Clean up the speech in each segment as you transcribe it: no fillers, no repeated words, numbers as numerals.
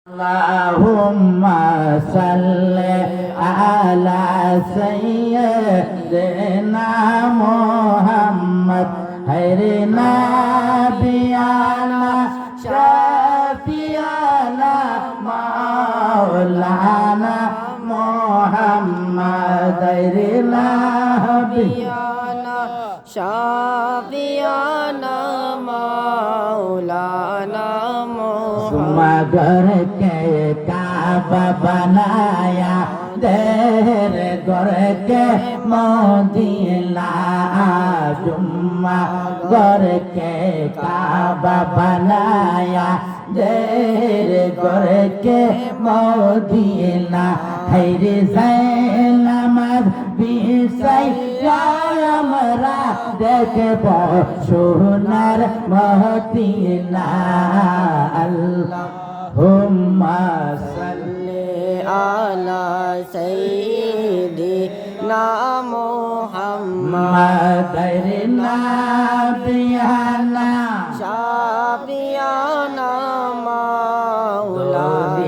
Allahumma salli ala sayyidina Muhammad hayri nabiyana shafiana maulana Muhammad hayri nabiyana शाफियाना मौलाना घर के काबा बनाया देर घर के मोदीला जुम्मा घर के काबा बनाया देर घर के मोदीला हैरे नमाज বিষয় আমরা দেখব সোনার মহদিনা আল্লাহুম্মা সাল্লি আলা সাইয়্যিদিনা মুহাম্মদ নাবিয়ানা শাফিয়ানা মাওলানা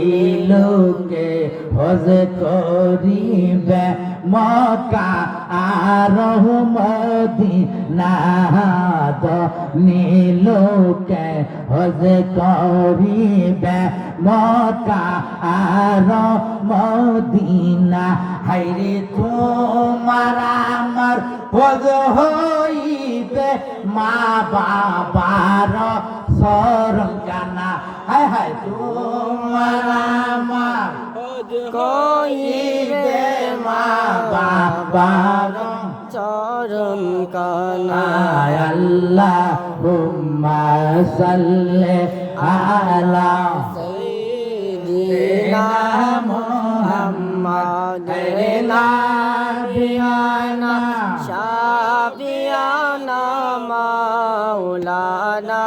লোকে হজ করিবে মক্কা আর মদিনা নীলোকে হজ করিবে মক্কা আর মদিনা হাইরে তোমার আমার হজ হইবে মা বাবার সরকানা হায় হায় তোমার আমার কইবে মা বাবার চরণ কানা আল্লাহুম্মা সাল্লি আলা সাইয়্যিদিনা মুহাম্মদ নাবিয়ানা শাফিয়ানা মাওলানা